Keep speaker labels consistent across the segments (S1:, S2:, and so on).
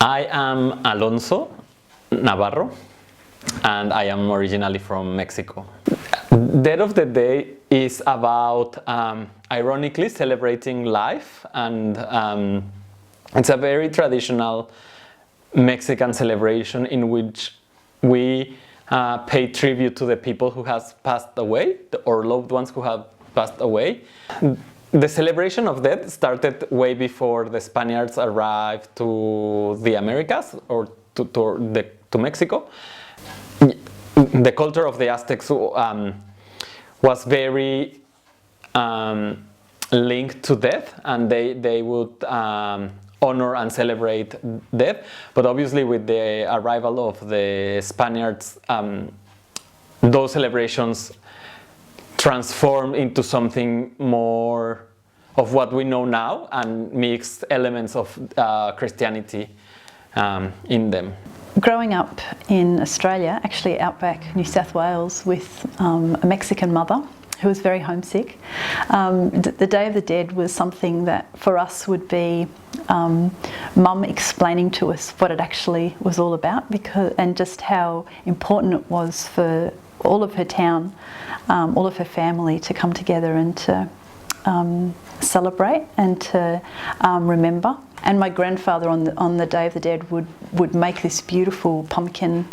S1: I am Alonso Navarro, and I am originally from Mexico. Dead of the Day is about, ironically, celebrating life, and it's a very traditional Mexican celebration in which we pay tribute to the people who have passed away, or loved ones who have passed away. The celebration of death started way before the Spaniards arrived to the Americas or to Mexico. The culture of the Aztecs was very linked to death, and they would honor and celebrate death. But obviously, with the arrival of the Spaniards, those celebrations transformed into something more of what we know now and mixed elements of Christianity in them.
S2: Growing up in Australia, actually outback New South Wales, with a Mexican mother who was very homesick, the Day of the Dead was something that for us would be Mum explaining to us what it actually was all about, and just how important it was for all of her town, all of her family to come together and to celebrate and to remember. And my grandfather on the Day of the Dead would make this beautiful pumpkin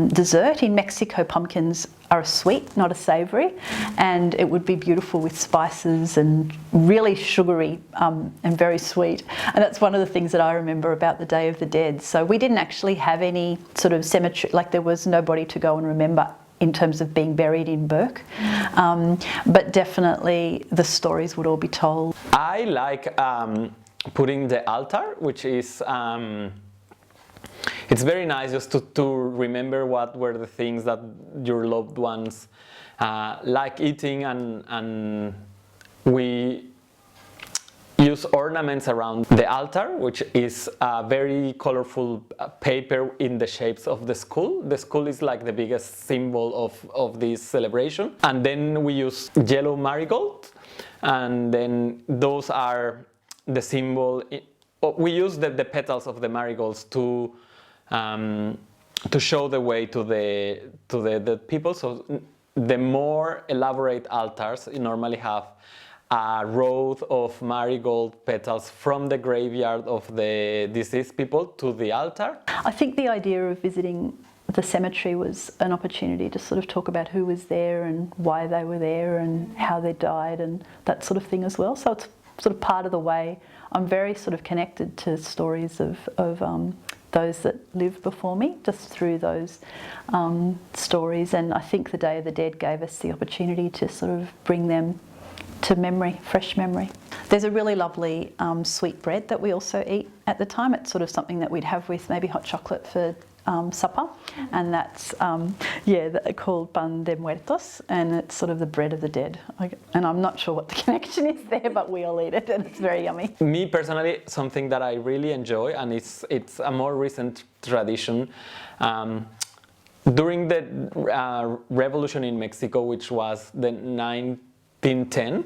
S2: dessert. In Mexico, pumpkins are a sweet, not a savoury, and it would be beautiful with spices and really sugary and very sweet. And that's one of the things that I remember about the Day of the Dead. So we didn't actually have any sort of cemetery, like there was nobody to go and remember in terms of being buried in Burke, but definitely the stories would all be told.
S1: I like putting the altar, which is it's very nice just to remember what were the things that your loved ones like eating, and we use ornaments around the altar, which is a very colorful paper in the shapes of the skull. The skull is like the biggest symbol of this celebration. And then we use yellow marigold, and then those are the symbol. We use the petals of the marigolds to show the way to the people. So the more elaborate altars normally have a row of marigold petals from the graveyard of the deceased people to the altar.
S2: I think the idea of visiting the cemetery was an opportunity to sort of talk about who was there and why they were there and how they died and that sort of thing as well. So it's sort of part of the way I'm very sort of connected to stories of those that lived before me, just through those stories. And I think the Day of the Dead gave us the opportunity to sort of bring them to memory, fresh memory. There's a really lovely sweet bread that we also eat at the time. It's sort of something that we'd have with maybe hot chocolate for supper, and that's called pan de muertos, and it's sort of the bread of the dead. And I'm not sure what the connection is there, but we all eat it, and it's very yummy.
S1: Me personally, something that I really enjoy, and it's a more recent tradition. During the revolution in Mexico, which was the 1910,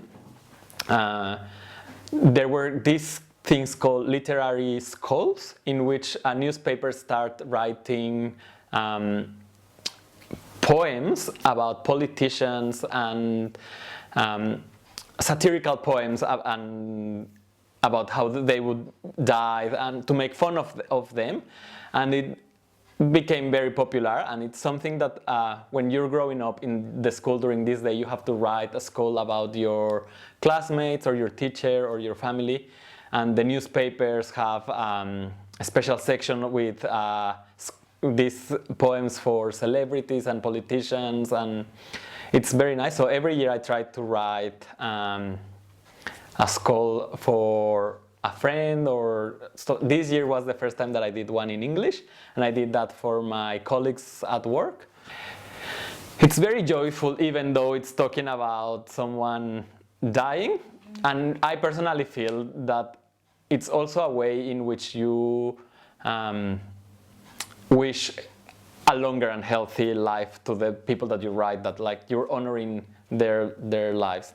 S1: there were these things called literary skulls, in which a newspaper start writing poems about politicians and satirical poems and about how they would die, and to make fun of them. And it became very popular, and it's something that when you're growing up in the school during this day, you have to write a skull about your classmates or your teacher or your family. And the newspapers have a special section with these poems for celebrities and politicians, and it's very nice. So every year I try to write a skull for a friend, so this year was the first time that I did one in English, and I did that for my colleagues at work. It's very joyful, even though it's talking about someone dying. And I personally feel that it's also a way in which you wish a longer and healthy life to the people that you write, that like you're honoring their lives.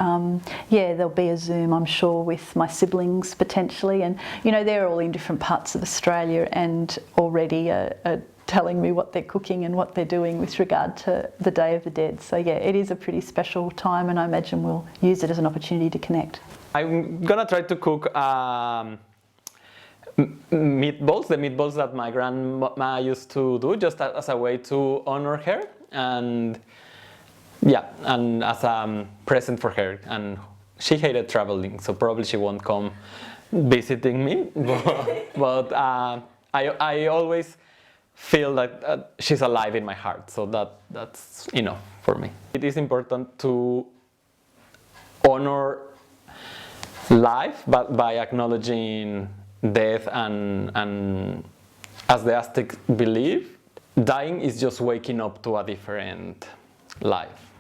S2: Yeah, there'll be a Zoom, I'm sure, with my siblings potentially, and they're all in different parts of Australia and already are telling me what they're cooking and what they're doing with regard to the Day of the Dead. So yeah, it is a pretty special time, and I imagine we'll use it as an opportunity to connect.
S1: I'm gonna try to cook meatballs, the meatballs that my grandma used to do, just as a way to honor her, and yeah, and as a present for her. And she hated traveling, so probably she won't come visiting me. But I always feel that she's alive in my heart, so that's enough for me. It is important to honor life, but by acknowledging death, and as the Aztecs believe, dying is just waking up to a different life.